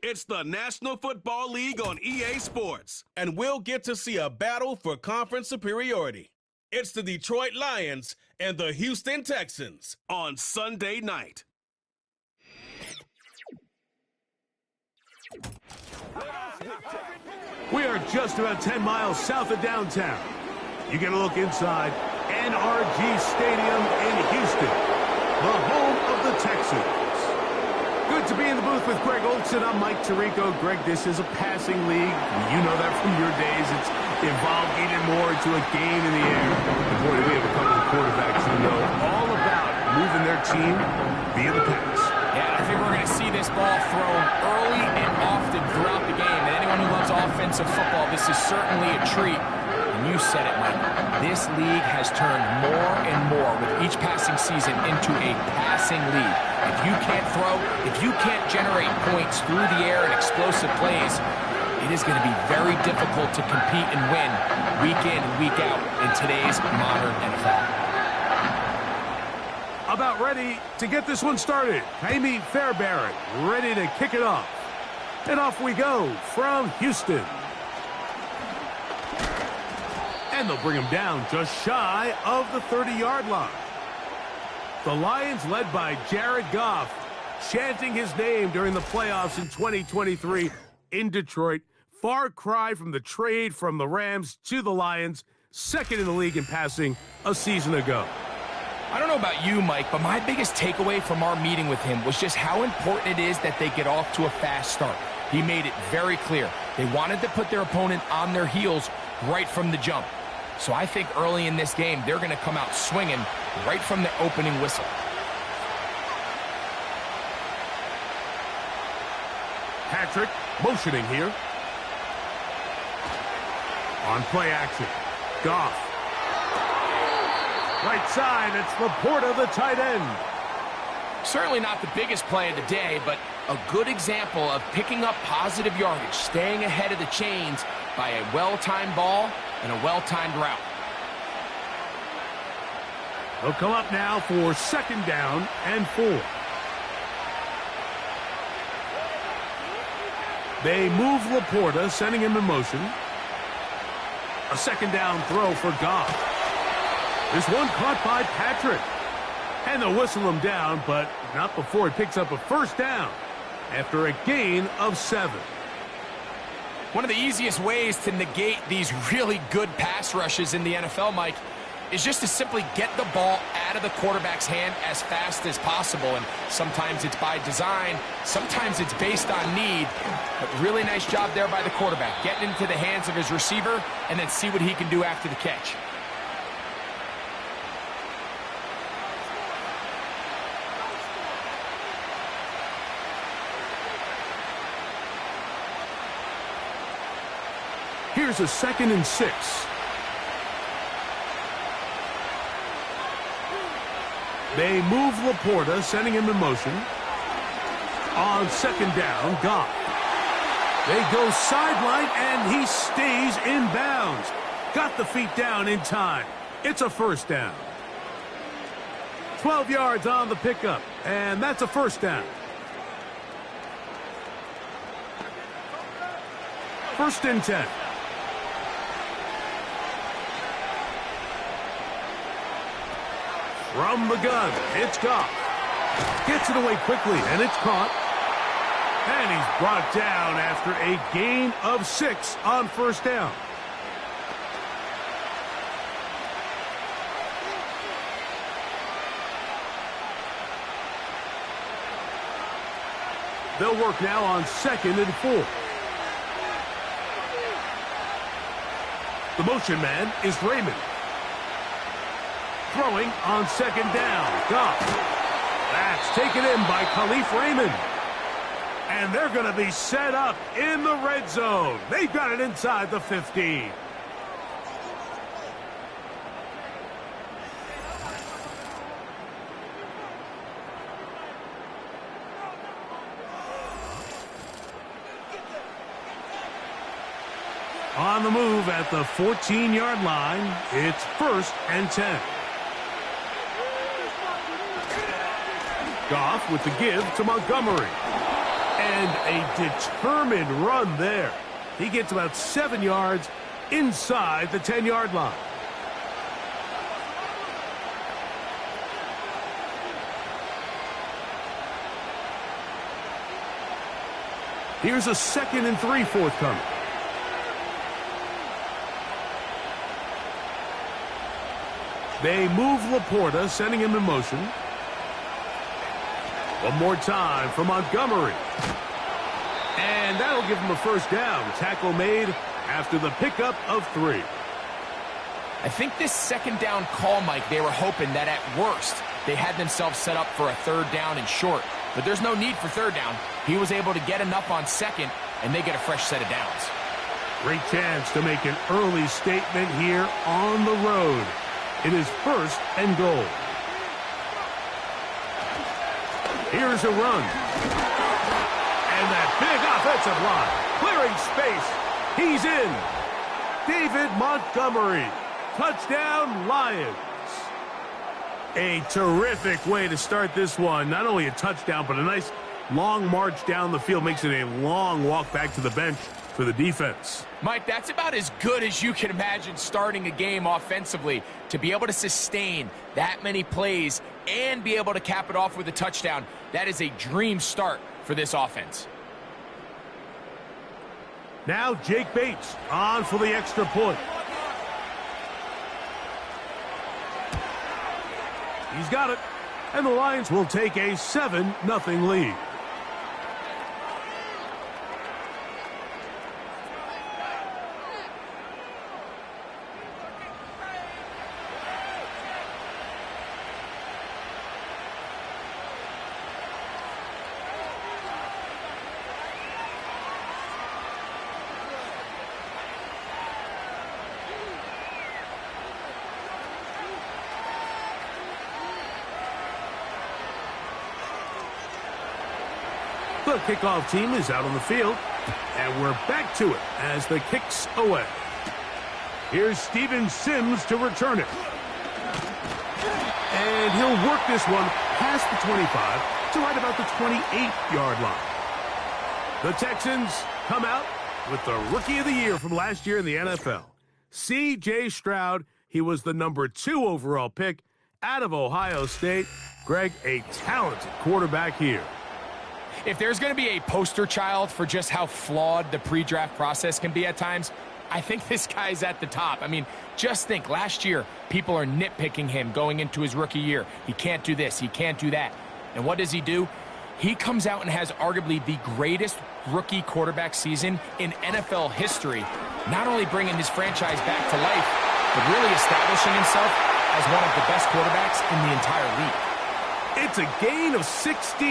It's the National Football League on EA Sports, and we'll get to see a battle for conference superiority. It's the Detroit Lions and the Houston Texans on Sunday night. We are just about 10 miles south of downtown. You get a look inside NRG Stadium in Houston, the home of the Texans. Good to be in the booth with Greg Olson. I'm Mike Tirico. Greg, this is a passing league. You know that from your days. It's evolved even more into a game in the air. Boy, we have a couple of quarterbacks who know all about moving their team via the pass. Yeah, I think we're going to see this ball thrown early and often throughout the game. And anyone who loves offensive football, this is certainly a treat. And you said it, Mike. This league has turned more and more with each passing season into a passing league. If you can't throw, if you can't generate points through the air and explosive plays, it is going to be very difficult to compete and win week in and week out in today's modern NFL. About ready to get this one started. Jaime Fairbairn ready to kick it off. And off we go from Houston. And they'll bring him down just shy of the 30-yard line. The Lions, led by Jared Goff, chanting his name during the playoffs in 2023 in Detroit. Far cry from the trade from the Rams to the Lions, second in the league in passing a season ago. I don't know about you, Mike, but my biggest takeaway from our meeting with him was just how important it is that they get off to a fast start. He made it very clear. They wanted to put their opponent on their heels right from the jump. So I think early in this game, they're going to come out swinging right from the opening whistle. Patrick motioning here. On play action. Goff. Right side, it's Laporta, the tight end. Certainly not the biggest play of the day, but a good example of picking up positive yardage, staying ahead of the chains by a well-timed ball and a well-timed route. They'll come up now for second down and 4. They move Laporta, sending him in motion. A second down throw for Goff. This one caught by Patrick. And they'll whistle him down, but not before he picks up a first down after a gain of 7. One of the easiest ways to negate these really good pass rushes in the NFL, Mike, is just to simply get the ball out of the quarterback's hand as fast as possible. And sometimes it's by design, sometimes it's based on need. But really nice job there by the quarterback, getting into the hands of his receiver and then see what he can do after the catch. Here's a 2nd and 6. They move Laporta, sending him in motion. On second down, Goff. They go sideline, and he stays in bounds. Got the feet down in time. It's a first down. 12 yards on the pickup, and that's a first down. First and 10. From the gun, it's Goff. Gets it away quickly, and it's caught. And he's brought down after a gain of 6 on first down. They'll work now on 2nd and 4. The motion man is Raymond. Throwing on 2nd down. Goff. That's taken in by Khalif Raymond. And they're going to be set up in the red zone. They've got it inside the 15. On the move at the 14-yard line, it's 1st and 10. Goff with the give to Montgomery. And a determined run there. He gets about 7 yards inside the 10-yard line. Here's a 2nd and 3 forthcoming. They move Laporta, sending him in motion. One more time for Montgomery. And that'll give him a 1st down. Tackle made after the pickup of 3. I think this 2nd down call, Mike, they were hoping that at worst they had themselves set up for a 3rd down and short. But there's no need for 3rd down. He was able to get enough on 2nd, and they get a fresh set of downs. Great chance to make an early statement here on the road. It is 1st and goal. Here's a run. And that big offensive line. Clearing space. He's in. David Montgomery. Touchdown, Lions. A terrific way to start this one. Not only a touchdown, but a nice long march down the field. Makes it a long walk back to the bench for the defense. Mike, that's about as good as you can imagine starting a game offensively. To be able to sustain that many plays and be able to cap it off with a touchdown, that is a dream start for this offense. Now Jake Bates on for the extra point. He's got it. And the Lions will take a 7-0 lead. The kickoff team is out on the field, and we're back to it as the kick's away. Here's Steven Sims to return it. And he'll work this one past the 25 to right about the 28-yard line. The Texans come out with the Rookie of the Year from last year in the NFL. C.J. Stroud, he was the number 2 overall pick out of Ohio State. Greg, a talented quarterback here. If there's going to be a poster child for just how flawed the pre-draft process can be at times, I think this guy's at the top. I mean, just think, last year, people are nitpicking him going into his rookie year. He can't do this, he can't do that. And what does he do? He comes out and has arguably the greatest rookie quarterback season in NFL history, not only bringing his franchise back to life, but really establishing himself as one of the best quarterbacks in the entire league. It's a gain of 16,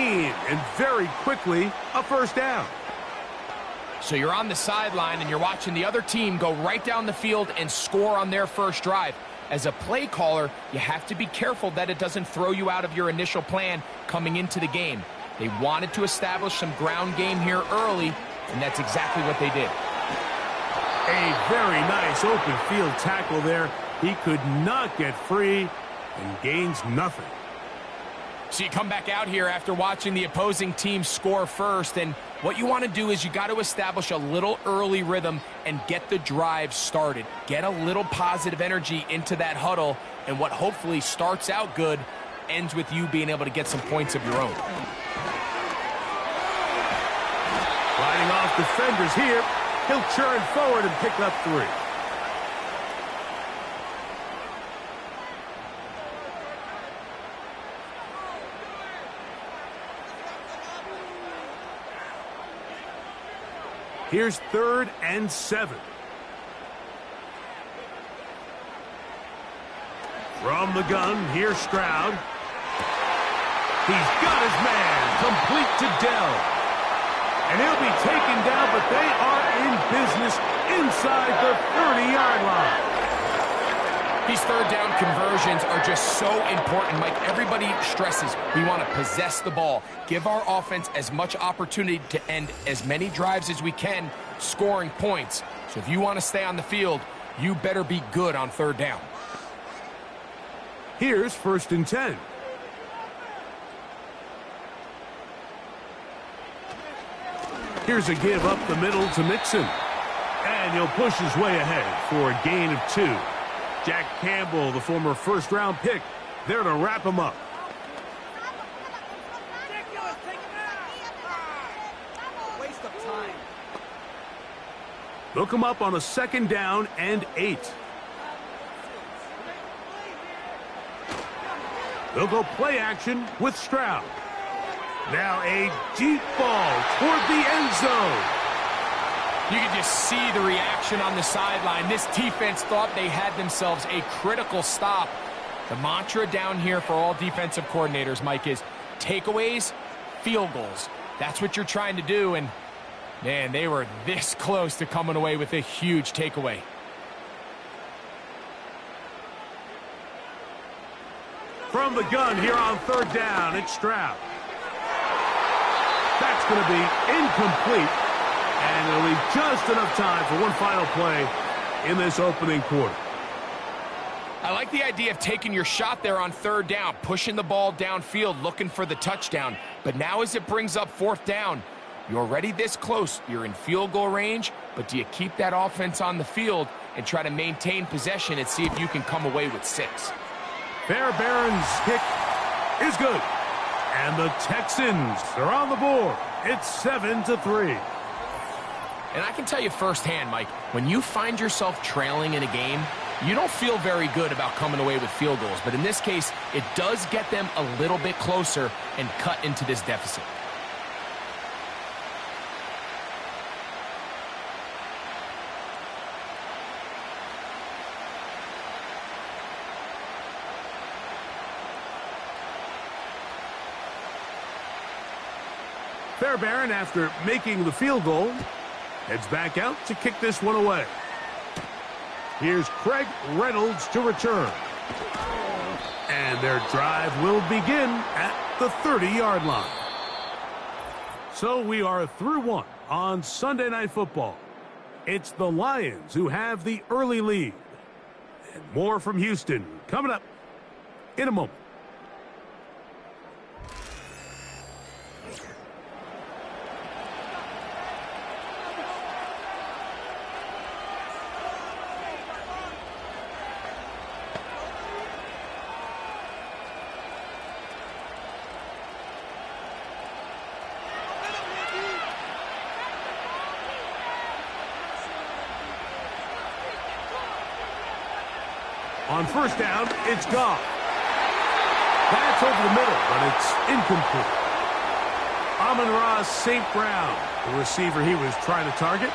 and very quickly, a 1st down. So you're on the sideline, and you're watching the other team go right down the field and score on their first drive. As a play caller, you have to be careful that it doesn't throw you out of your initial plan coming into the game. They wanted to establish some ground game here early, and that's exactly what they did. A very nice open field tackle there. He could not get free and gains nothing. So you come back out here after watching the opposing team score first, and what you want to do is you got to establish a little early rhythm and get the drive started. Get a little positive energy into that huddle, and what hopefully starts out good ends with you being able to get some points of your own. Riding off defenders here, he'll churn forward and pick up 3. Here's 3rd and 7. From the gun, here's Stroud. He's got his man, complete to Dell. And he'll be taken down, but they are in business inside the 30-yard line. These 3rd down conversions are just so important, Mike. Everybody stresses we want to possess the ball, give our offense as much opportunity to end as many drives as we can, scoring points. So if you want to stay on the field, you better be good on 3rd down. Here's 1st and 10. Here's a give up the middle to Mixon. And he'll push his way ahead for a gain of 2. Jack Campbell, the former 1st-round pick, there to wrap him up. Waste of time. They'll come up on a 2nd down and 8. They'll go play action with Stroud. Now a deep ball toward the end zone. You can just see the reaction on the sideline. This defense thought they had themselves a critical stop. The mantra down here for all defensive coordinators, Mike, is takeaways, field goals. That's what you're trying to do, and, man, they were this close to coming away with a huge takeaway. From the gun here on 3rd down, it's Stroud. That's going to be incomplete. And it'll leave just enough time for one final play in this opening quarter. I like the idea of taking your shot there on 3rd down, pushing the ball downfield, looking for the touchdown. But now as it brings up 4th down, you're already this close. You're in field goal range, but do you keep that offense on the field and try to maintain possession and see if you can come away with 6? Fairbairn's kick is good. And the Texans are on the board. It's 7-3. And I can tell you firsthand, Mike, when you find yourself trailing in a game, you don't feel very good about coming away with field goals. But in this case, it does get them a little bit closer and cut into this deficit. Fairbairn, after making the field goal, heads back out to kick this one away. Here's Craig Reynolds to return. And their drive will begin at the 30-yard line. So we are through one on Sunday Night Football. It's the Lions who have the early lead. And more from Houston coming up in a moment. On 1st down, it's Goff. That's over the middle, but it's incomplete. Amon-Ra St. Brown, the receiver he was trying to target,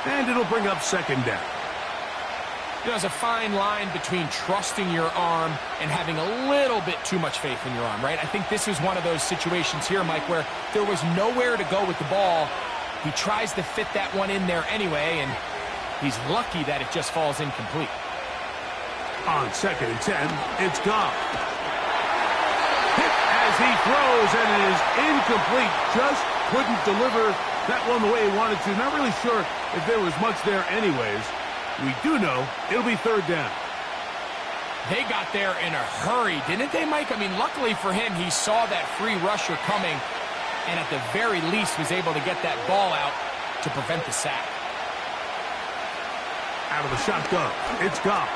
and it'll bring up 2nd down. You know, there's a fine line between trusting your arm and having a little bit too much faith in your arm, right? I think this is one of those situations here, Mike, where there was nowhere to go with the ball. He tries to fit that one in there anyway, and he's lucky that it just falls incomplete. On 2nd and 10, it's Goff. Hit as he throws, and it is incomplete. Just couldn't deliver that one the way he wanted to. Not really sure if there was much there anyways. We do know it'll be 3rd down. They got there in a hurry, didn't they, Mike? I mean, luckily for him, he saw that free rusher coming, and at the very least was able to get that ball out to prevent the sack. Out of the shotgun, it's Goff.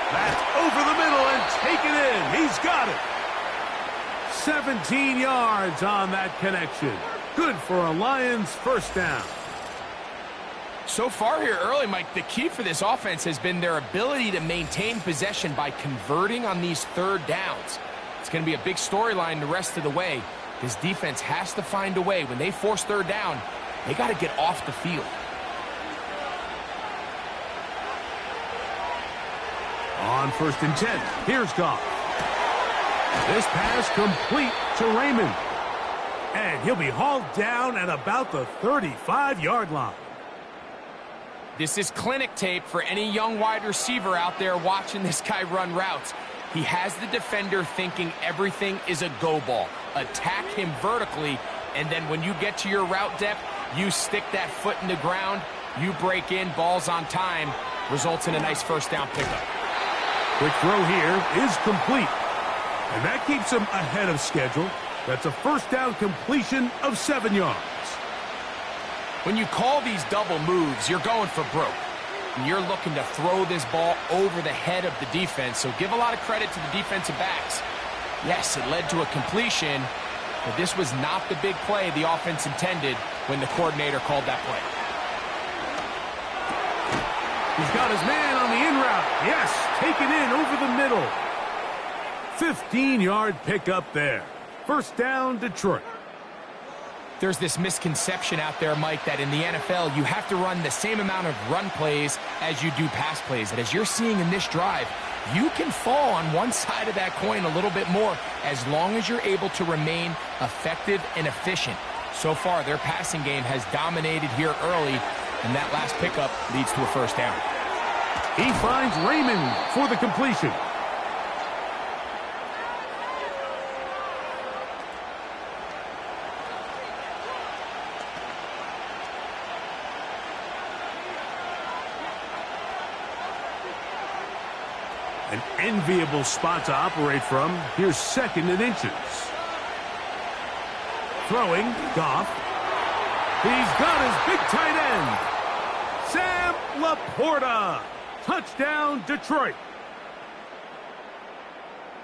That's over the middle and taken in. He's got it. 17 yards on that connection. Good for a Lions 1st down. So far here early, Mike, the key for this offense has been their ability to maintain possession by converting on these 3rd downs. It's going to be a big storyline the rest of the way. This defense has to find a way. When they force 3rd down, they got to get off the field. On 1st and 10, here's Goff. This pass complete to Raymond. And he'll be hauled down at about the 35-yard line. This is clinic tape for any young wide receiver out there watching this guy run routes. He has the defender thinking everything is a go ball. Attack him vertically, and then when you get to your route depth, you stick that foot in the ground, you break in, balls on time, results in a nice first down pickup. Quick throw here is complete. And that keeps him ahead of schedule. That's a first down completion of 7 yards. When you call these double moves, you're going for broke. And you're looking to throw this ball over the head of the defense, so give a lot of credit to the defensive backs. Yes, it led to a completion, but this was not the big play the offense intended when the coordinator called that play. He's got his man on the in route. Yes, taken in over the middle. 15-yard pickup there. First down, Detroit. There's this misconception out there, Mike, that in the NFL, you have to run the same amount of run plays as you do pass plays. And as you're seeing in this drive, you can fall on one side of that coin a little bit more as long as you're able to remain effective and efficient. So far, their passing game has dominated here early, and that last pickup leads to a first down. He finds Raymond for the completion. An enviable spot to operate from. Here's 2nd and inches. Throwing, Goff. He's got his big tight end. Sam Laporta. Touchdown, Detroit.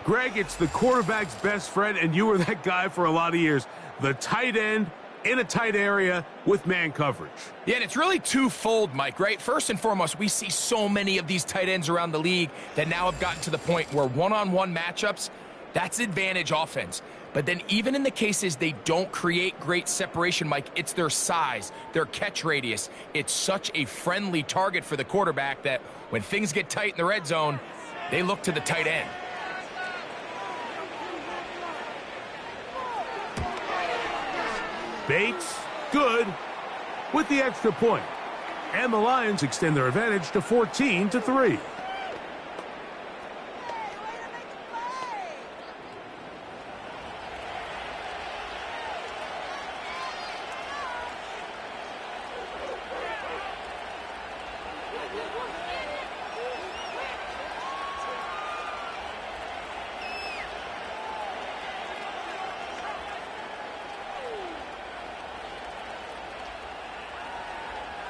Greg, it's the quarterback's best friend, and you were that guy for a lot of years. The tight end in a tight area with man coverage. Yeah, and it's really twofold, Mike, right? First and foremost, we see so many of these tight ends around the league that now have gotten to the point where one-on-one matchups, that's advantage offense. But then even in the cases they don't create great separation, Mike, it's their size, their catch radius. It's such a friendly target for the quarterback that when things get tight in the red zone, they look to the tight end. Bates, good, with the extra point. And the Lions extend their advantage to 14-3.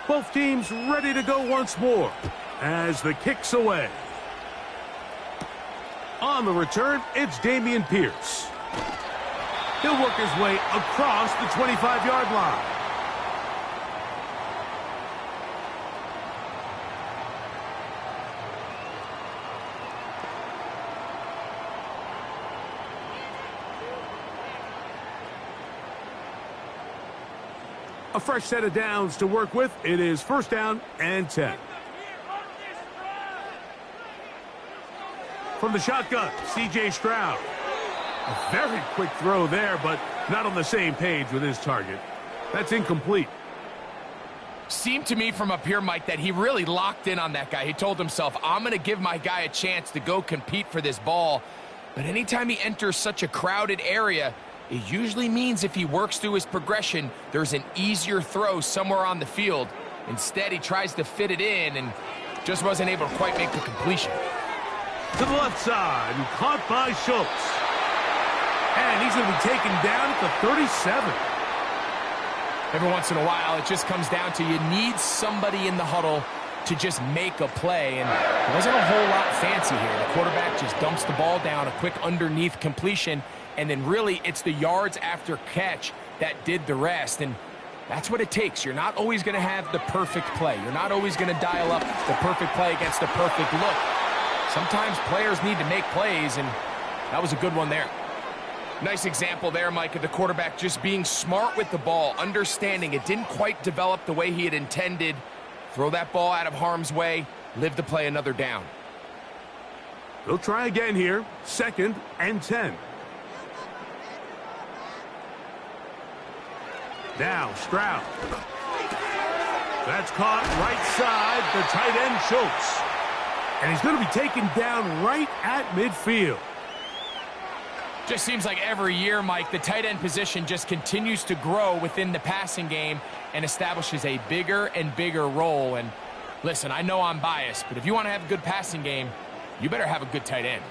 Both teams ready to go once more as the kick's away. On the return, it's Dameon Pierce. He'll work his way across the 25-yard line. A fresh set of downs to work with. It is first down and 10. From the shotgun, C.J. Stroud. A very quick throw there, but not on the same page with his target. That's incomplete. Seemed to me from up here, Mike, that he really locked in on that guy. He told himself, I'm going to give my guy a chance to go compete for this ball. But anytime he enters such a crowded area, it usually means if he works through his progression, there's an easier throw somewhere on the field. Instead, he tries to fit it in and just wasn't able to quite make the completion. To the left side, and caught by Schultz. And he's going to be taken down at the 37. Every once in a while, it just comes down to you need somebody in the huddle to just make a play, and it wasn't a whole lot fancy here. The quarterback just dumps the ball down, a quick underneath completion, and then really it's the yards after catch that did the rest, and that's what it takes. You're not always going to have the perfect play. You're not always going to dial up the perfect play against the perfect look. Sometimes players need to make plays, and that was a good one there. Nice example there, Mike, of the quarterback just being smart with the ball, understanding it didn't quite develop the way he had intended. Throw that ball out of harm's way, live to play another down. They'll try again here. 2nd and 10. Now Stroud. That's caught right side, the tight end Schultz. And he's going to be taken down right at midfield. Just seems like every year, Mike, the tight end position just continues to grow within the passing game and establishes a bigger and bigger role. And listen, I know I'm biased, but if you want to have a good passing game, you better have a good tight end.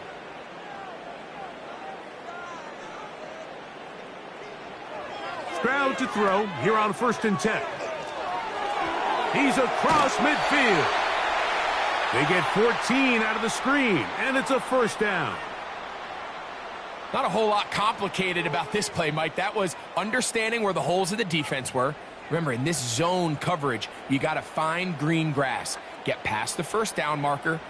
Stroud to throw here on 1st and 10. He's across midfield. They get 14 out of the screen, and it's a 1st down. Not a whole lot complicated about this play, Mike. That was understanding where the holes of the defense were. Remember, in this zone coverage, you got to find green grass. Get past the 1st down marker,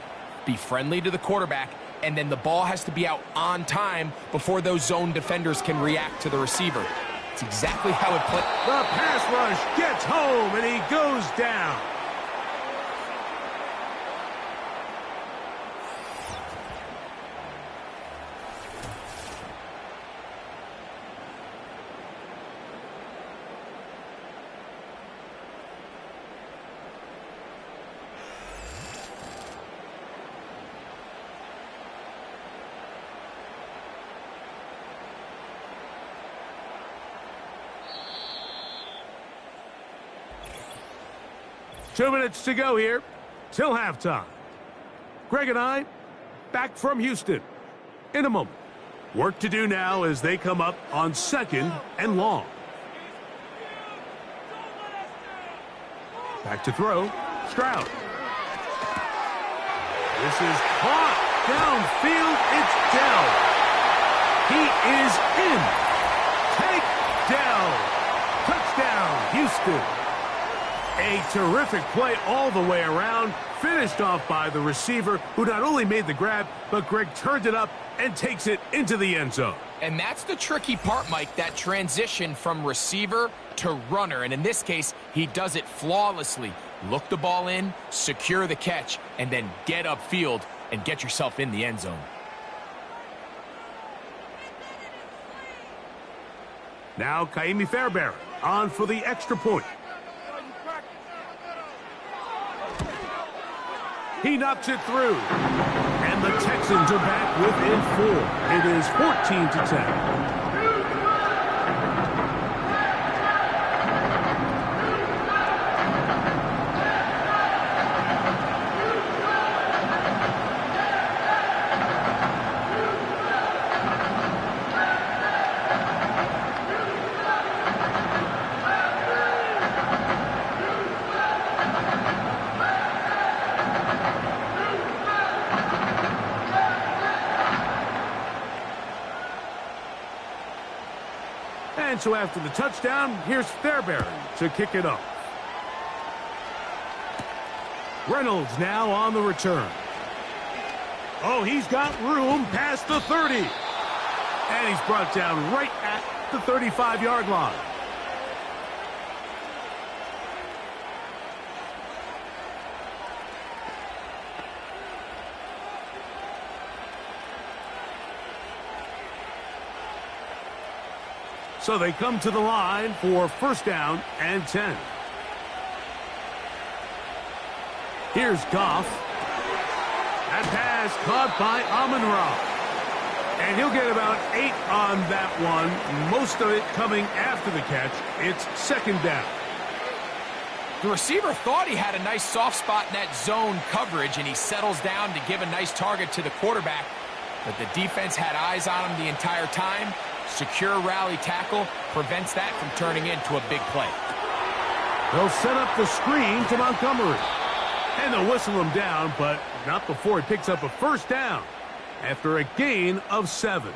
be friendly to the quarterback, and then the ball has to be out on time before those zone defenders can react to the receiver. It's exactly how it played. The pass rush gets home, and he goes down. Two minutes to go here till halftime. Greg and I back from Houston in a moment. Work to do now as they come up on 2nd and long. Back to throw. Stroud. This is caught downfield. It's Dell. He is in. Take down. Touchdown, Houston. A terrific play all the way around, finished off by the receiver, who not only made the grab, but Greg turned it up and takes it into the end zone. And that's the tricky part, Mike, that transition from receiver to runner. And in this case, he does it flawlessly. Look the ball in, secure the catch, and then get upfield and get yourself in the end zone. Now Kaimi Fairbairn on for the extra point. He knocks it through. And the Texans are back within 4. It is 14-10. And so after the touchdown, here's Fairbairn to kick it off. Reynolds now on the return. Oh, he's got room past the 30. And he's brought down right at the 35-yard line. So they come to the line for 1st down and 10. Here's Goff. That pass caught by Amon-Ra. And he'll get about 8 on that one, most of it coming after the catch. It's 2nd down. The receiver thought he had a nice soft spot in that zone coverage, and he settles down to give a nice target to the quarterback. But the defense had eyes on him the entire time. Secure rally tackle prevents that from turning into a big play. They'll set up the screen to Montgomery. And they'll whistle him down, but not before he picks up a 1st down after a gain of 7.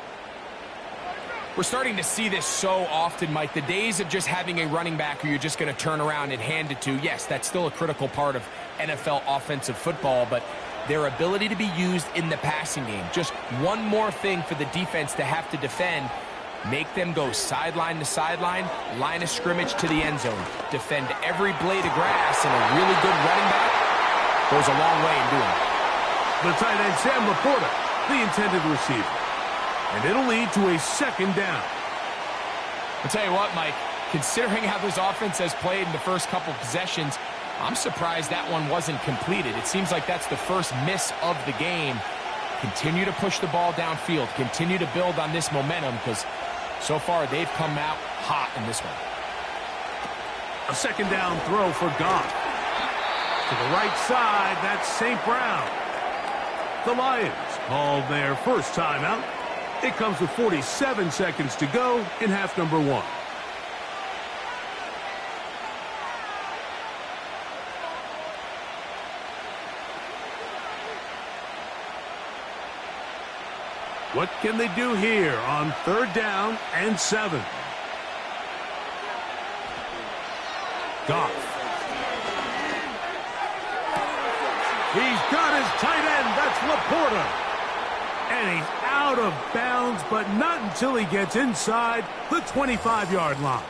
We're starting to see this so often, Mike. The days of just having a running back who you're just going to turn around and hand it to, yes, that's still a critical part of NFL offensive football, but their ability to be used in the passing game, just one more thing for the defense to have to defend. Make them go sideline to sideline, line of scrimmage to the end zone. Defend every blade of grass, and a really good running back goes a long way in doing it. The tight end, Sam Laporta, the intended receiver. And it'll lead to a second down. I'll tell you what, Mike, considering how this offense has played in the first couple possessions, I'm surprised that one wasn't completed. It seems like that's the first miss of the game. Continue to push the ball downfield. Continue to build on this momentum because so far they've come out hot in this one. A second down throw for Goff. To the right side, that's St. Brown. The Lions called their first timeout. It comes with 47 seconds to go in half number 1. What can they do here on 3rd down and 7? Goff. He's got his tight end. That's Laporta. And he's out of bounds, but not until he gets inside the 25-yard line.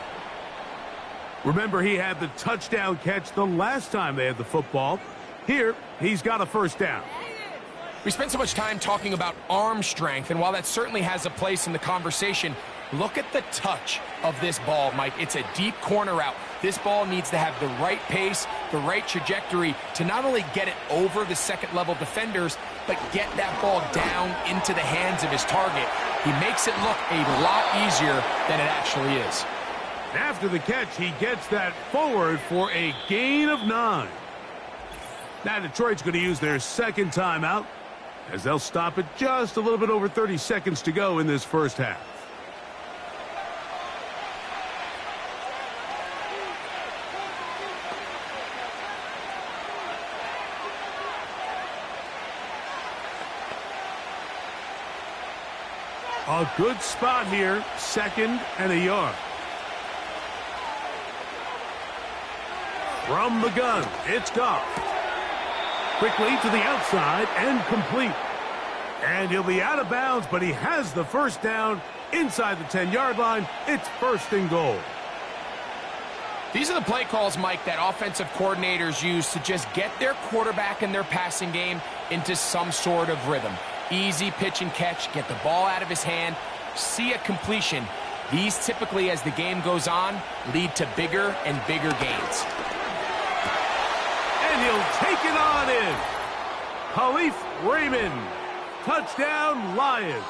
Remember, he had the touchdown catch the last time they had the football. Here, he's got a first down. We spent so much time talking about arm strength, and while that certainly has a place in the conversation, look at the touch of this ball, Mike. It's a deep corner route. This ball needs to have the right pace, the right trajectory to not only get it over the second-level defenders, but get that ball down into the hands of his target. He makes it look a lot easier than it actually is. After the catch, he gets that forward for a gain of 9. Now Detroit's going to use their second timeout, as they'll stop it just a little bit over 30 seconds to go in this first half. A good spot here, 2nd and a yard. From the gun, it's Goff. Quickly to the outside and complete. And he'll be out of bounds, but he has the first down inside the 10-yard line. It's 1st and goal. These are the play calls, Mike, that offensive coordinators use to just get their quarterback and their passing game into some sort of rhythm. Easy pitch and catch, get the ball out of his hand, see a completion. These typically, as the game goes on, lead to bigger and bigger gains. And he'll take it on in. Khalif Raymond. Touchdown, Lions.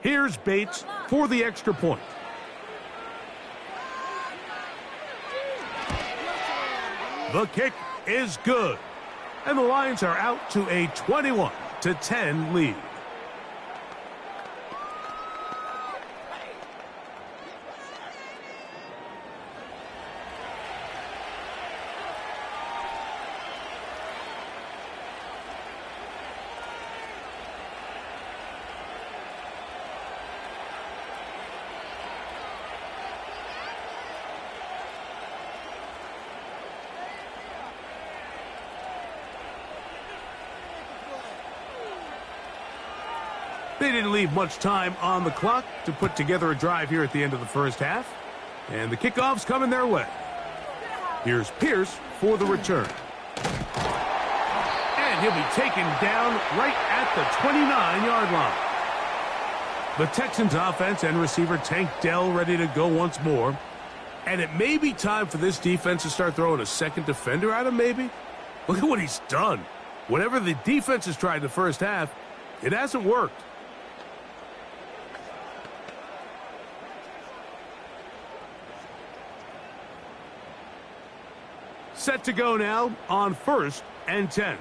Here's Bates for the extra point. The kick is good. And the Lions are out to a 21-10 lead. They didn't leave much time on the clock to put together a drive here at the end of the first half. And the kickoff's coming their way. Here's Pierce for the return. And he'll be taken down right at the 29-yard line. The Texans offense and receiver Tank Dell ready to go once more. And it may be time for this defense to start throwing a second defender at him, maybe. Look at what he's done. Whatever the defense has tried in the first half, it hasn't worked. Set to go now on 1st and 10.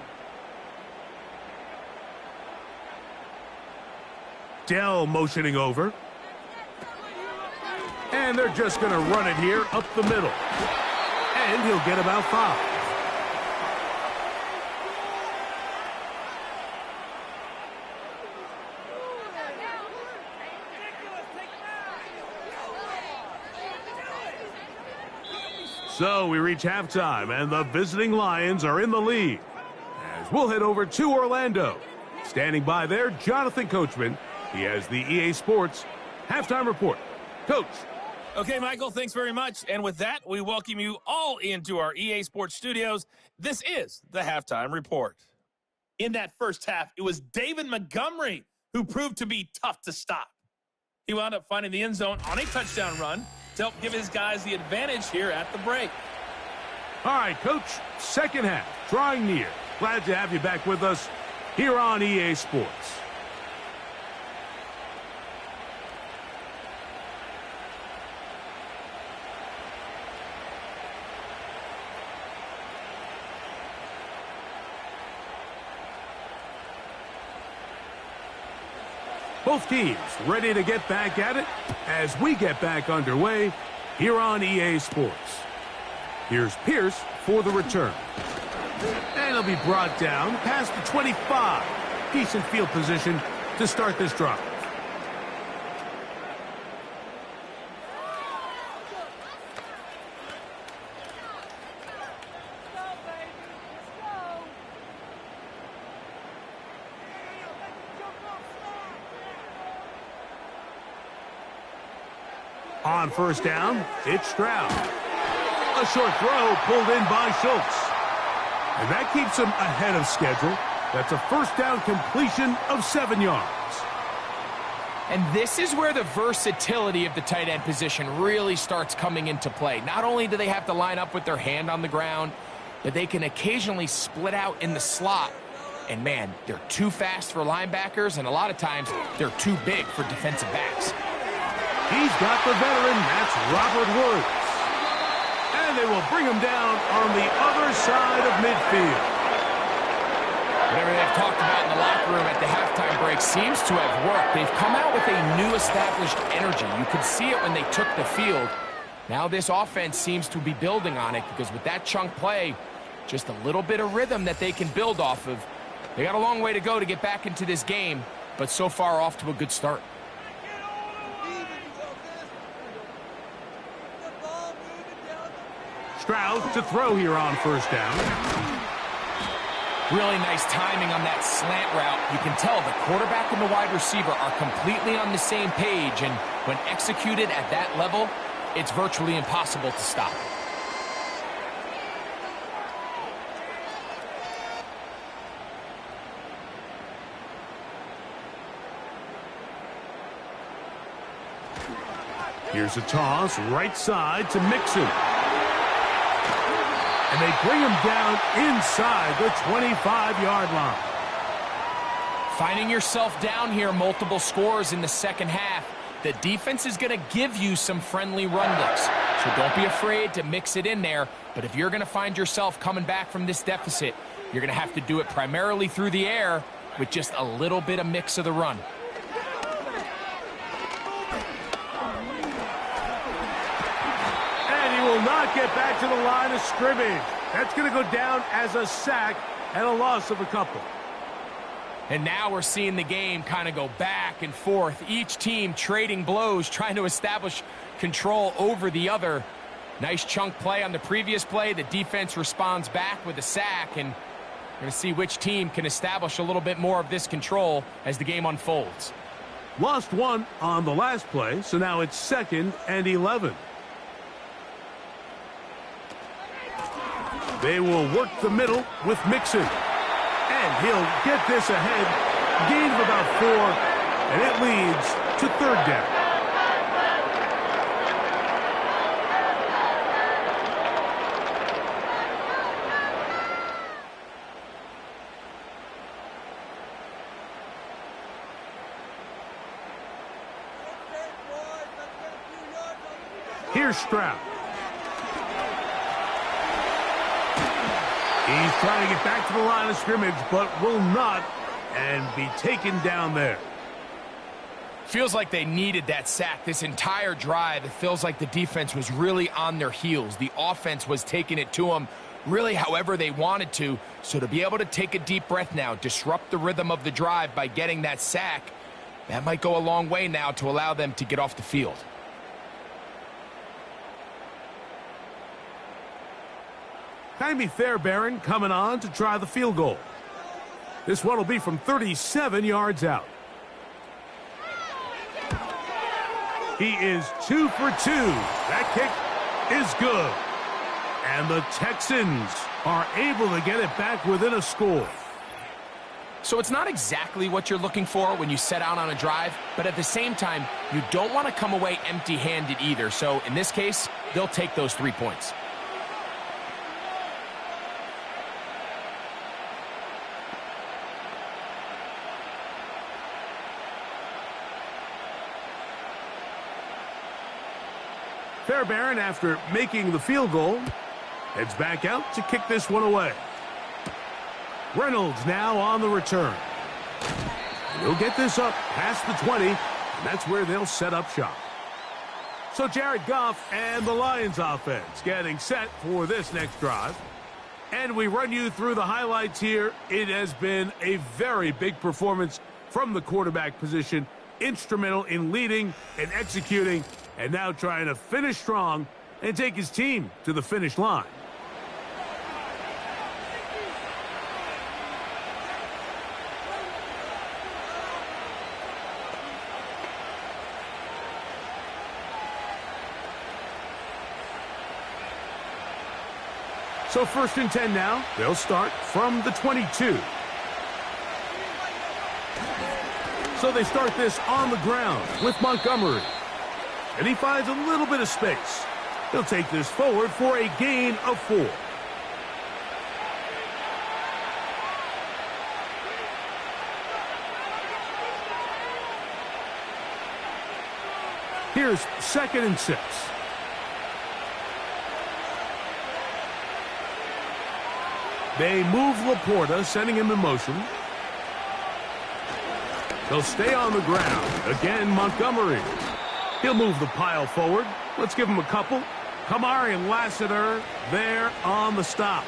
Dell motioning over. And And they're just going to run it here up the middle. And he'll get about 5. So we reach halftime, and the visiting Lions are in the lead. As we'll head over to Orlando. Standing by there, Jonathan Coachman. He has the EA Sports halftime report. Coach. Okay, Michael, thanks very much. And with that, we welcome you all into our EA Sports studios. This is the halftime report. In that first half, it was David Montgomery who proved to be tough to stop. He wound up finding the end zone on a touchdown run to help give his guys the advantage here at the break. All right, Coach, second half, drawing near. Glad to have you back with us here on EA Sports. Both teams ready to get back at it as we get back underway here on EA Sports. Here's Pierce for the return. And he'll be brought down past the 25. Decent field position to start this drive. On first down, it's Stroud. A short throw pulled in by Schultz. And that keeps him ahead of schedule. That's a first down completion of 7 yards. And this is where the versatility of the tight end position really starts coming into play. Not only do they have to line up with their hand on the ground, but they can occasionally split out in the slot. And man, they're too fast for linebackers, and a lot of times they're too big for defensive backs. He's got the veteran, that's Robert Woods. And they will bring him down on the other side of midfield. Whatever they've talked about in the locker room at the halftime break seems to have worked. They've come out with a new established energy. You could see it when they took the field. Now this offense seems to be building on it because with that chunk play, just a little bit of rhythm that they can build off of. They got a long way to go to get back into this game, but so far off to a good start. Stroud to throw here on first down. Really nice timing on that slant route. You can tell the quarterback and the wide receiver are completely on the same page, and when executed at that level, it's virtually impossible to stop. Here's a toss, right side to Mixon. And they bring him down inside the 25-yard line. Finding yourself down here, multiple scores in the second half. The defense is going to give you some friendly run looks. So don't be afraid to mix it in there. But if you're going to find yourself coming back from this deficit, you're going to have to do it primarily through the air with just a little bit of mix of the run. Will not get back to the line of scrimmage. That's going to go down as a sack and a loss of a couple. And now we're seeing the game kind of go back and forth. Each team trading blows, trying to establish control over the other. Nice chunk play on the previous play. The defense responds back with a sack, and we're going to see which team can establish a little bit more of this control as the game unfolds. Lost one on the last play, so now it's 2nd and 11. They will work the middle with Mixon. And he'll get this ahead. Gain of about 4. And it leads to 3rd down. Here's Stroud. He's trying to get back to the line of scrimmage, but will not, and be taken down there. Feels like they needed that sack this entire drive. It feels like the defense was really on their heels. The offense was taking it to them really however they wanted to. So to be able to take a deep breath now, disrupt the rhythm of the drive by getting that sack, that might go a long way now to allow them to get off the field. Jaime Fairbairn coming on to try the field goal. This one will be from 37 yards out. He is 2 for 2. That kick is good. And the Texans are able to get it back within a score. So it's not exactly what you're looking for when you set out on a drive, but at the same time, you don't want to come away empty-handed either. So in this case, they'll take those 3 points. Fairbairn, after making the field goal, heads back out to kick this one away. Reynolds now on the return. He'll get this up past the 20, and that's where they'll set up shop. So Jared Goff and the Lions offense getting set for this next drive. And we run you through the highlights here. It has been a very big performance from the quarterback position, instrumental in leading and executing, and now trying to finish strong and take his team to the finish line. So 1st and 10 now. They'll start from the 22. So they start this on the ground with Montgomery. And he finds a little bit of space. He'll take this forward for a gain of 4. Here's 2nd and 6. They move Laporta, sending him in motion. He'll stay on the ground. Again, Montgomery. He'll move the pile forward. Let's give him a couple. Kamari and Lassiter there on the stop.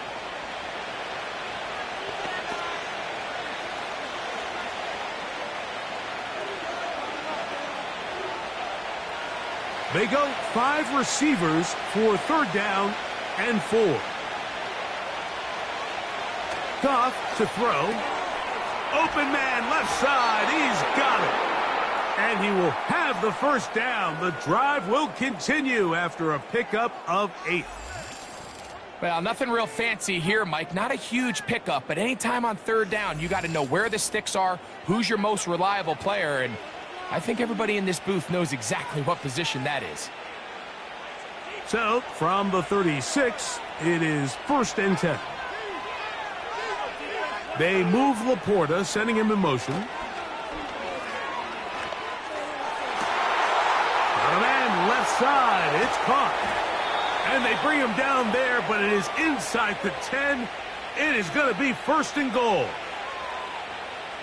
They go 5 receivers for 3rd down and 4. Goff to throw. Open man left side. He's got it. And he will have the 1st down. The drive will continue after a pickup of 8. Well, nothing real fancy here, Mike. Not a huge pickup, but anytime on 3rd down, you got to know where the sticks are, who's your most reliable player, and I think everybody in this booth knows exactly what position that is. So, from the 36, it is 1st and 10. They move Laporta, sending him in motion. Got a man left side. It's caught. And they bring him down there, but it is inside the 10. It is going to be 1st and goal.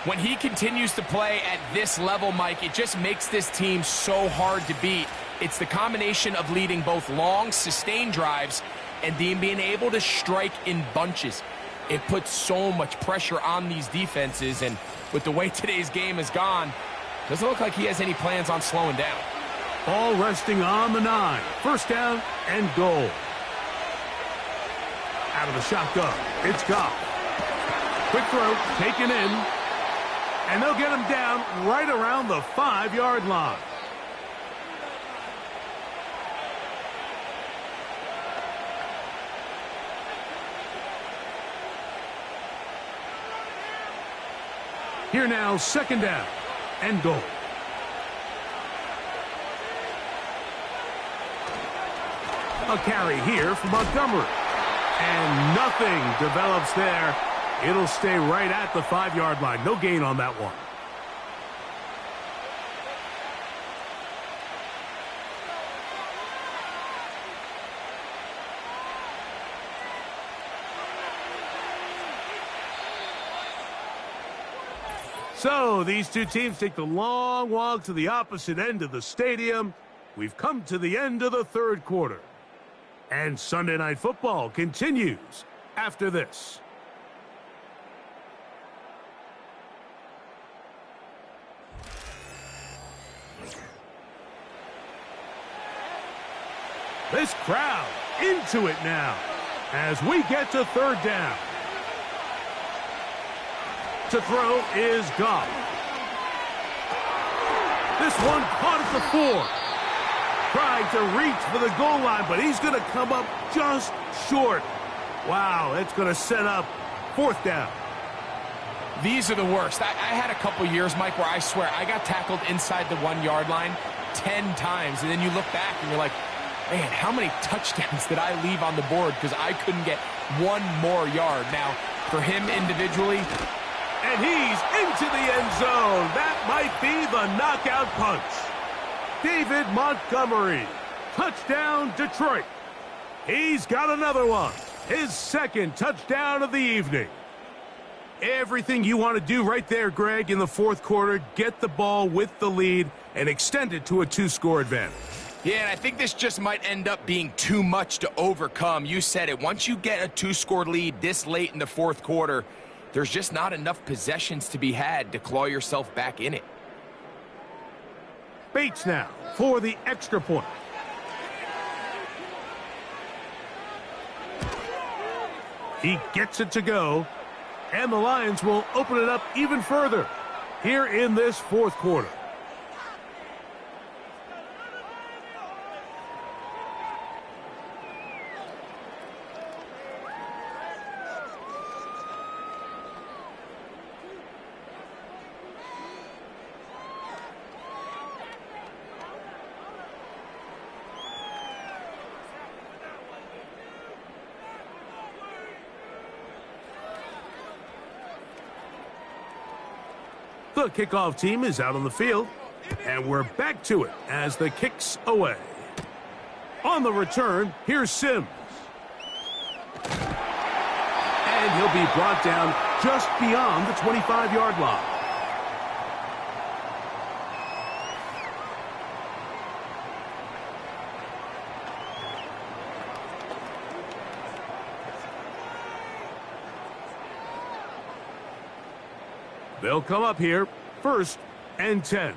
When he continues to play at this level, Mike, it just makes this team so hard to beat. It's the combination of leading both long, sustained drives and then being able to strike in bunches. It puts so much pressure on these defenses, and with the way today's game has gone, doesn't look like he has any plans on slowing down. All resting on the 9. 1st down and goal. Out of the shotgun, it's Goff. Quick throw, taken in, and they'll get him down right around the 5-yard line. Here now, 2nd down and goal. A carry here for Montgomery. And nothing develops there. It'll stay right at the 5-yard line. No gain on that one. So these two teams take the long walk to the opposite end of the stadium. We've come to the end of the third quarter. And Sunday Night Football continues after this. This crowd into it now as we get to third down. To throw is Goff. This one caught at the 4. Trying to reach for the goal line, but he's going to come up just short. Wow, it's going to set up fourth down. These are the worst. I had a couple years, Mike, where I swear I got tackled inside the 1 yard line 10 times, and then you look back and you're like, man, how many touchdowns did I leave on the board because I couldn't get one more yard? Now, for him individually, and he's into the end zone. That might be the knockout punch. David Montgomery, touchdown Detroit. He's got another one, his second touchdown of the evening. Everything you want to do right there, Greg, in the fourth quarter, get the ball with the lead and extend it to a 2-score advantage. Yeah, and I think this just might end up being too much to overcome. You said it. Once you get a 2-score lead this late in the fourth quarter, there's just not enough possessions to be had to claw yourself back in it. Bates now for the extra point. He gets it to go, and the Lions will open it up even further here in this fourth quarter. The kickoff team is out on the field, and we're back to it as the kick's away. On the return, here's Sims. And he'll be brought down just beyond the 25-yard line. They'll come up here, 1st and 10.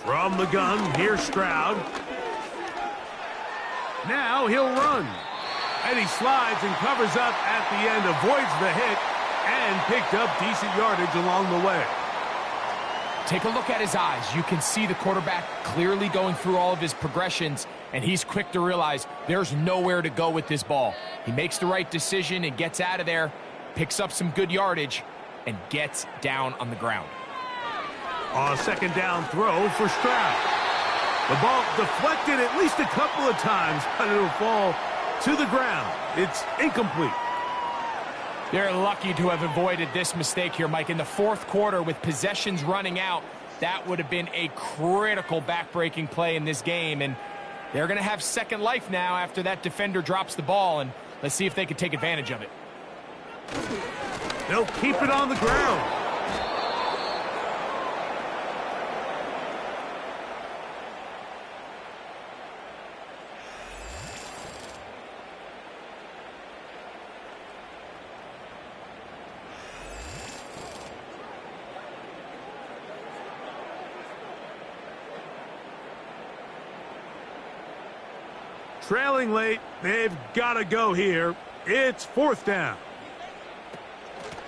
From the gun, here's Stroud. Now he'll run. And he slides and covers up at the end, avoids the hit, and picked up decent yardage along the way. Take a look at his eyes. You can see the quarterback clearly going through all of his progressions, and he's quick to realize there's nowhere to go with this ball. He makes the right decision and gets out of there, picks up some good yardage, and gets down on the ground. A second down throw for Stroud. The ball deflected at least a couple of times, but it'll fall to the ground. It's incomplete. They're lucky to have avoided this mistake here, Mike. In the fourth quarter, with possessions running out, that would have been a critical backbreaking play in this game, and they're going to have second life now after that defender drops the ball, and let's see if they can take advantage of it. They'll keep it on the ground. Trailing late, they've got to go here. It's 4th down.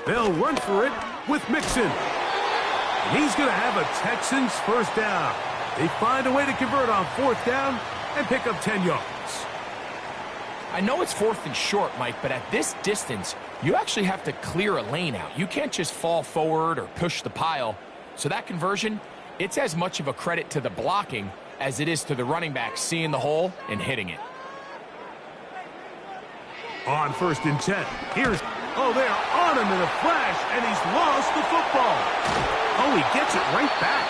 They'll run for it with Mixon. And he's going to have a Texans first down. They find a way to convert on 4th down and pick up 10 yards. I know it's 4th and short, Mike, but at this distance, you actually have to clear a lane out. You can't just fall forward or push the pile. So that conversion, it's as much of a credit to the blocking as it is to the running back seeing the hole and hitting it. On 1st and 10, here's, they're on him in a flash, and he's lost the football. Oh, he gets it right back.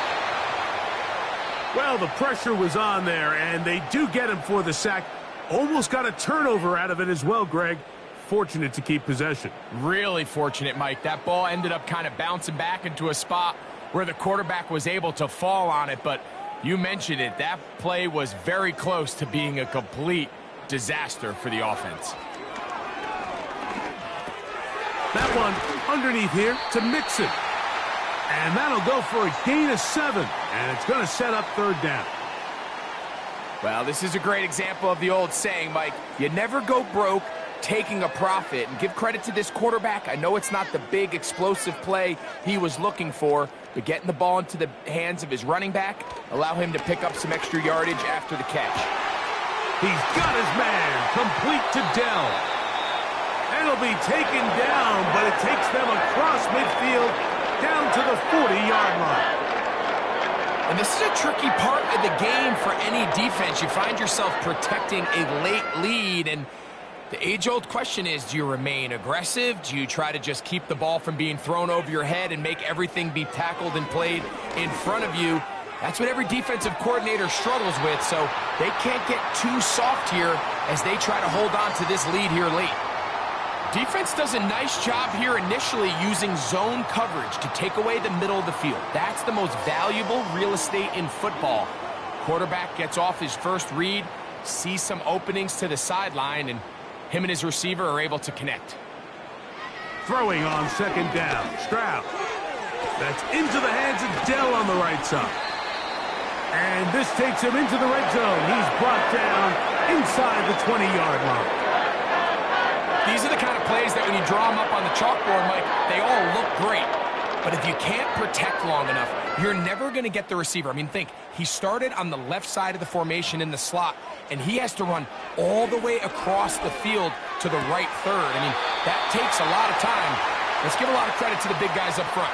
Well, the pressure was on there, and they do get him for the sack. Almost got a turnover out of it as well, Greg. fortunate to keep possession. Really fortunate, Mike. That ball ended up kind of bouncing back into a spot where the quarterback was able to fall on it, but you mentioned it. That play was very close to being a complete disaster for the offense. That one underneath here to Mixon. And that'll go for a gain of 7. And it's going to set up 3rd down. Well, this is a great example of the old saying, Mike. You never go broke taking a profit. And give credit to this quarterback. I know it's not the big explosive play he was looking for, but getting the ball into the hands of his running back, allow him to pick up some extra yardage after the catch. He's got his man complete to Dell. It'll be taken down, but it takes them across midfield down to the 40-yard line. And this is a tricky part of the game for any defense. You find yourself protecting a late lead, and the age-old question is, do you remain aggressive? Do you try to just keep the ball from being thrown over your head and make everything be tackled and played in front of you? That's what every defensive coordinator struggles with, so they can't get too soft here as they try to hold on to this lead here late. Defense does a nice job here initially using zone coverage to take away the middle of the field. That's the most valuable real estate in football. Quarterback gets off his first read, sees some openings to the sideline, and him and his receiver are able to connect. Throwing on 2nd down, Stroud. That's into the hands of Dell on the right side. And this takes him into the red zone. He's brought down inside the 20-yard line. These are the kind of plays that when you draw them up on the chalkboard, Mike, they all look great. But if you can't protect long enough, you're never going to get the receiver. I mean, think, he started on the left side of the formation in the slot, and he has to run all the way across the field to the right third. I mean, that takes a lot of time. Let's give a lot of credit to the big guys up front.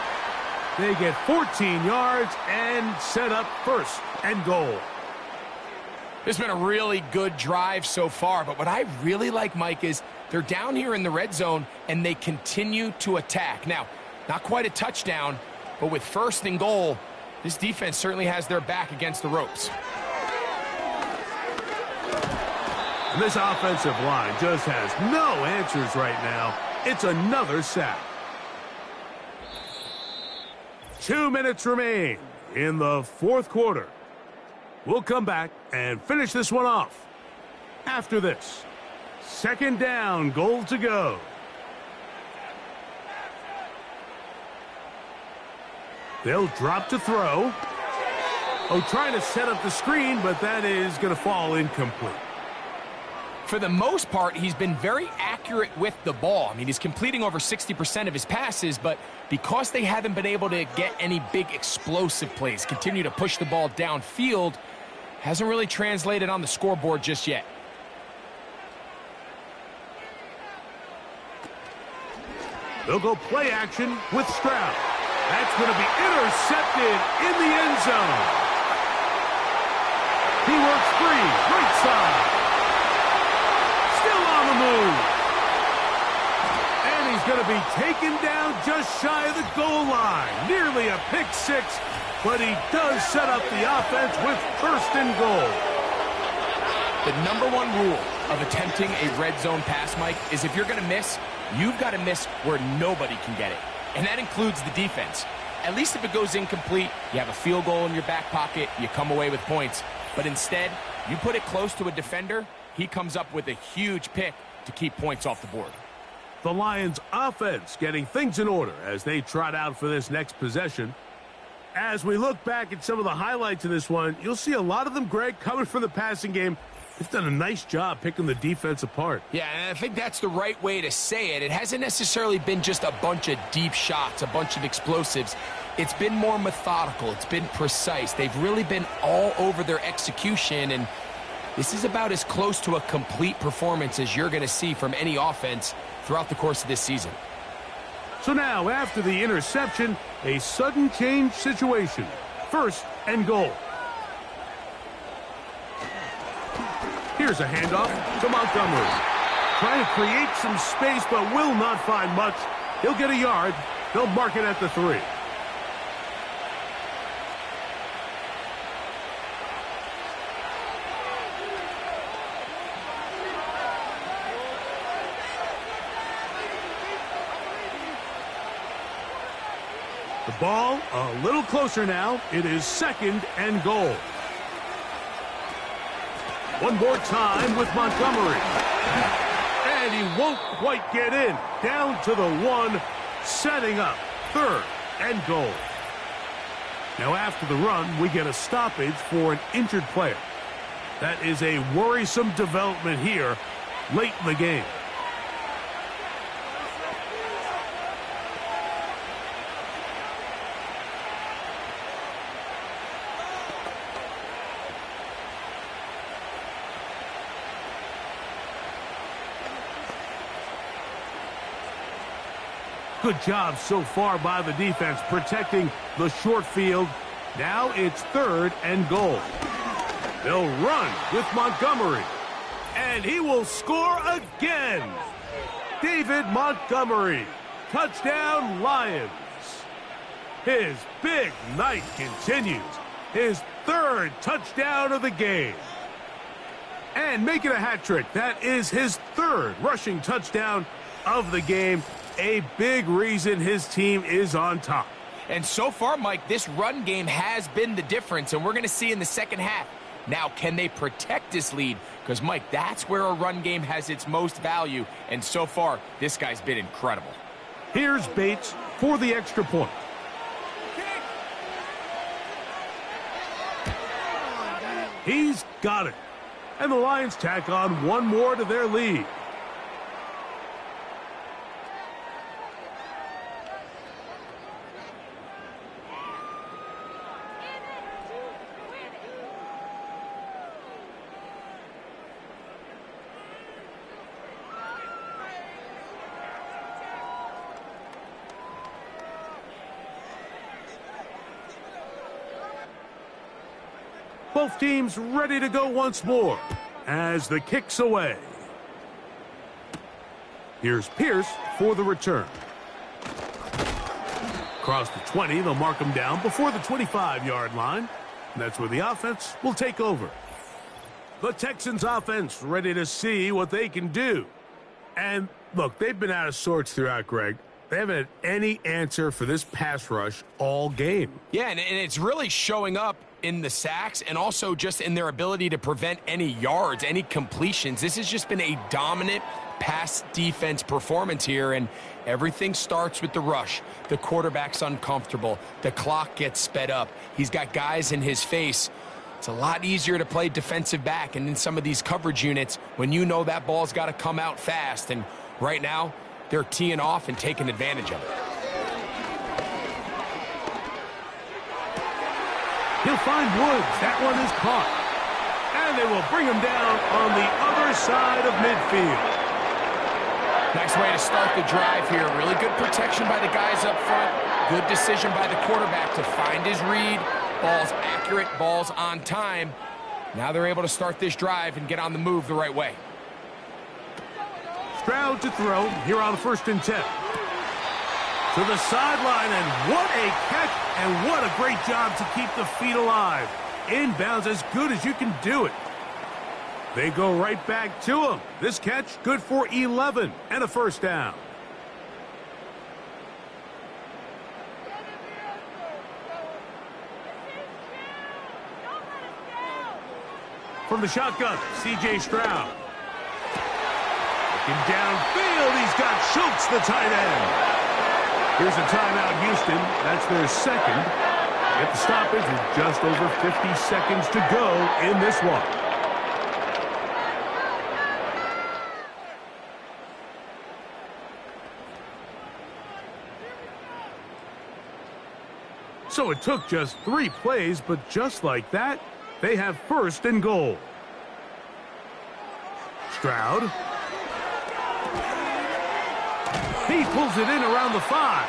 They get 14 yards and set up 1st and goal. This has been a really good drive so far, but what I really like, Mike, is they're down here in the red zone, and they continue to attack. Now, not quite a touchdown, but with 1st and goal, this defense certainly has their back against the ropes. And this offensive line just has no answers right now. It's another sack. 2 minutes remain in the 4th quarter. We'll come back and finish this one off after this. 2nd down, goal to go. They'll drop to throw. Oh, trying to set up the screen, but that is going to fall incomplete. For the most part, he's been very accurate with the ball. I mean, he's completing over 60% of his passes, but because they haven't been able to get any big explosive plays, continue to push the ball downfield, hasn't really translated on the scoreboard just yet. They'll go play action with Stroud. That's going to be intercepted in the end zone. He works free, right side. Still on the move. And he's going to be taken down just shy of the goal line. Nearly a pick six, but he does set up the offense with 1st and goal. The #1 rule of attempting a red zone pass, Mike, is if you're going to miss, you've got to miss where nobody can get it. And that includes the defense. At least if it goes incomplete, you have a field goal in your back pocket, you come away with points. But instead, you put it close to a defender, he comes up with a huge pick to keep points off the board. The Lions offense getting things in order as they trot out for this next possession. As we look back at some of the highlights of this one, you'll see a lot of them, Greg, coming from the passing game. They've done a nice job picking the defense apart. Yeah, and I think that's the right way to say it. It hasn't necessarily been just a bunch of deep shots, a bunch of explosives. It's been more methodical. It's been precise. They've really been all over their execution, and this is about as close to a complete performance as you're going to see from any offense throughout the course of this season. So now, after the interception, a sudden change situation. 1st and goal. Here's a handoff to Montgomery. Trying to create some space, but will not find much. He'll get a yard. They'll mark it at the 3. The ball a little closer now. It is 2nd and goal. One more time with Montgomery. And he won't quite get in. Down to the 1, setting up 3rd and goal. Now after the run, we get a stoppage for an injured player. That is a worrisome development here late in the game. Good job so far by the defense protecting the short field. Now it's 3rd and goal. They'll run with Montgomery. And he will score again. David Montgomery. Touchdown, Lions. His big night continues. His 3rd touchdown of the game. And making a hat trick. That is his 3rd rushing touchdown of the game. A big reason his team is on top. And so far, Mike, this run game has been the difference, and we're going to see in the second half. Now, can they protect this lead? Because, Mike, that's where a run game has its most value, and so far, this guy's been incredible. Here's Bates for the extra point. He's got it. And the Lions tack on one more to their lead. Both teams ready to go once more as the kick's away. Here's Pierce for the return. Across the 20, they'll mark him down before the 25-yard line. And that's where the offense will take over. The Texans offense ready to see what they can do. And look, they've been out of sorts throughout, Greg. They haven't had any answer for this pass rush all game. Yeah, and it's really showing up in the sacks and also just in their ability to prevent any yards, any completions. This has just been a dominant pass defense performance here, and everything starts with the rush. The quarterback's uncomfortable. The clock gets sped up. He's got guys in his face. It's a lot easier to play defensive back and in some of these coverage units when you know that ball's got to come out fast, and right now they're teeing off and taking advantage of it. He'll find Woods. That one is caught. And they will bring him down on the other side of midfield. Nice way to start the drive here. Really good protection by the guys up front. Good decision by the quarterback to find his read. Ball's accurate, ball's on time. Now they're able to start this drive and get on the move the right way. Stroud to throw here on 1st and 10. To the sideline, and what a catch, and what a great job to keep the feet alive. Inbounds as good as you can do it. They go right back to him. This catch good for 11 and a 1st down. From the shotgun, C.J. Stroud. Looking downfield, he's got Schultz, the tight end. Here's a timeout, Houston. That's their 2nd. Get the stoppage with just over 50 seconds to go in this one. So it took just 3 plays, but just like that, they have 1st and goal. Stroud. He pulls it in around the 5.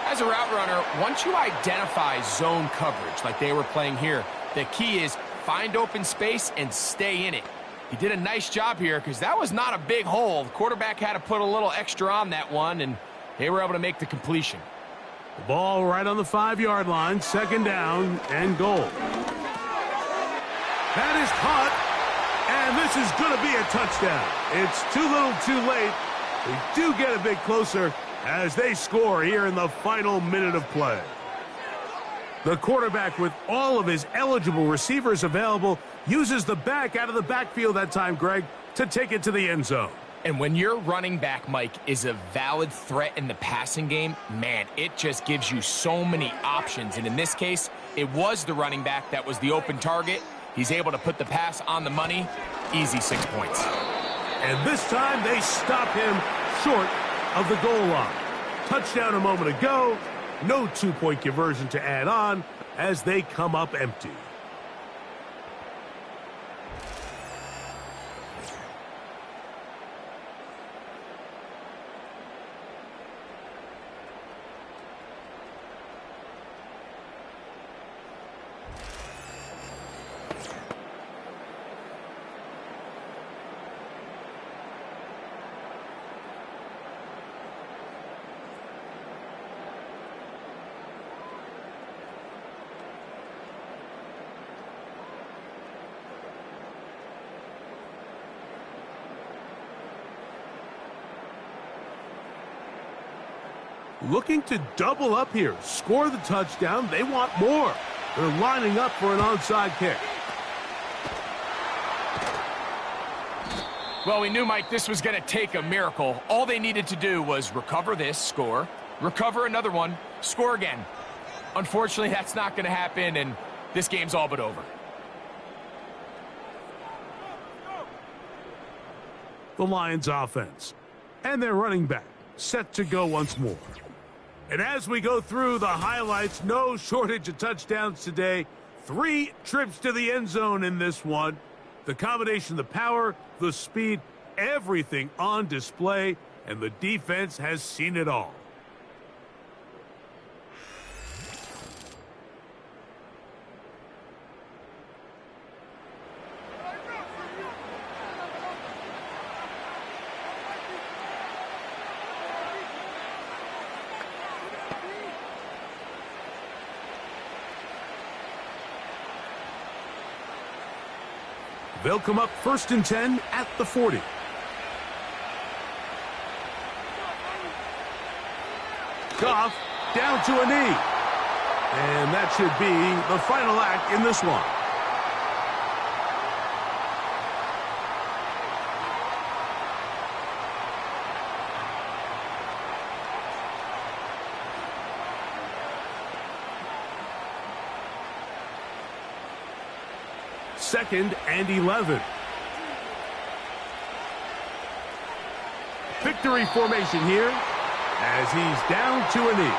As a route runner, once you identify zone coverage like they were playing here, the key is find open space and stay in it. He did a nice job here because that was not a big hole. The quarterback had to put a little extra on that one, and they were able to make the completion. The ball right on the 5-yard line, 2nd down and goal. That is caught, and this is going to be a touchdown. It's too little too late. They do get a bit closer, as they score here in the final minute of play. The quarterback, with all of his eligible receivers available, uses the back out of the backfield that time, Greg, to take it to the end zone. And when your running back, Mike, is a valid threat in the passing game, man, it just gives you so many options. And in this case, it was the running back that was the open target. He's able to put the pass on the money. Easy 6 points. And this time they stop him short of the goal line. Touchdown a moment ago. No two-point conversion to add on as they come up empty. Looking to double up here, score the touchdown. They want more. They're lining up for an onside kick. Well, we knew, Mike, this was going to take a miracle. All they needed to do was recover this, score, recover another one, score again. Unfortunately, that's not going to happen, and this game's all but over. The Lions offense and their running back set to go once more. And as we go through the highlights, no shortage of touchdowns today. 3 trips to the end zone in this one. The combination, the power, the speed, everything on display, and the defense has seen it all. They'll come up 1st and 10 at the 40. Goff down to a knee. And that should be the final act in this one. Second and 11. Victory formation here as he's down to a knee.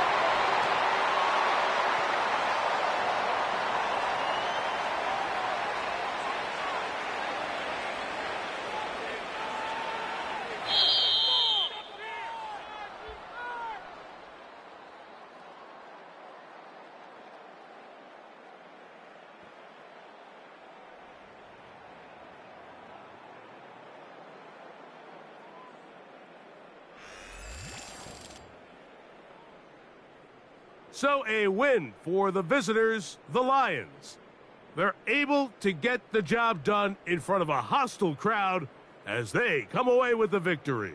So a win for the visitors, the Lions. They're able to get the job done in front of a hostile crowd as they come away with the victory.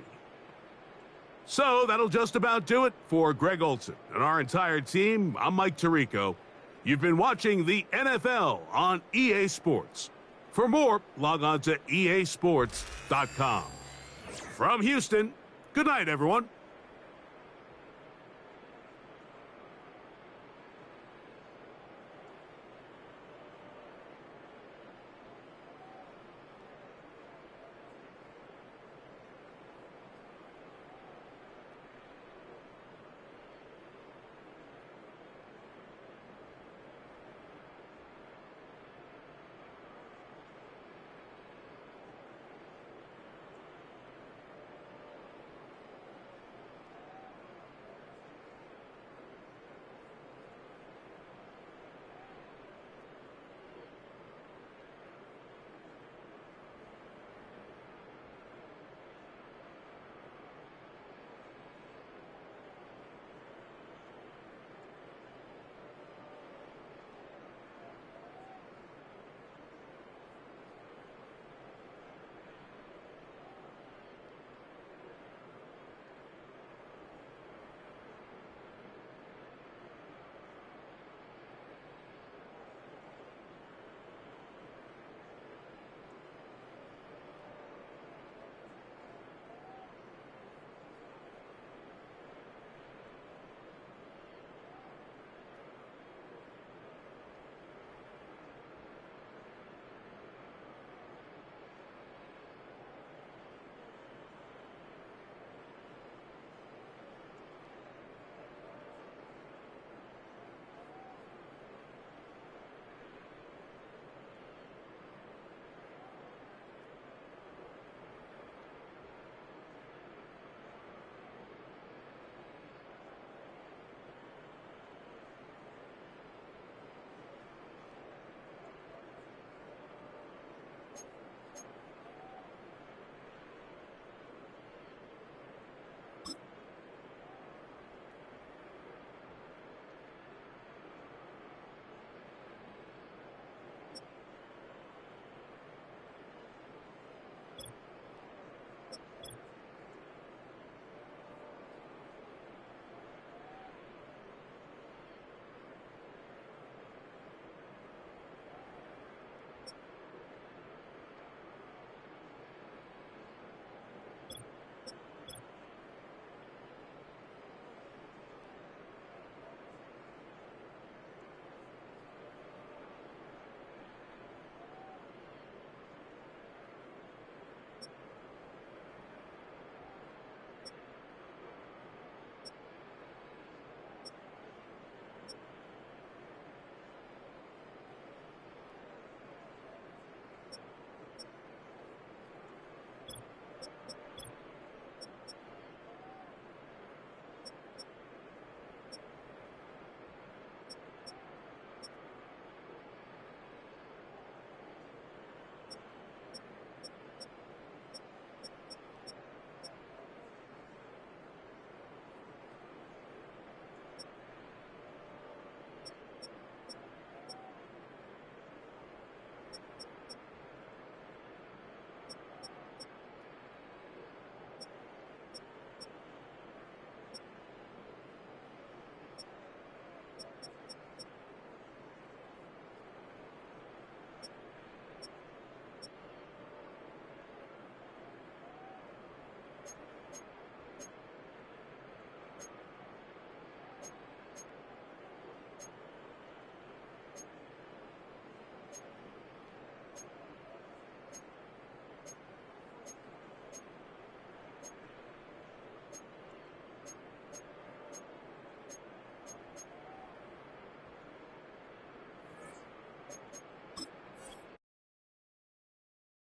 So that'll just about do it for Greg Olson and our entire team. I'm Mike Tirico. You've been watching the NFL on EA Sports. For more, log on to easports.com. From Houston, good night, everyone.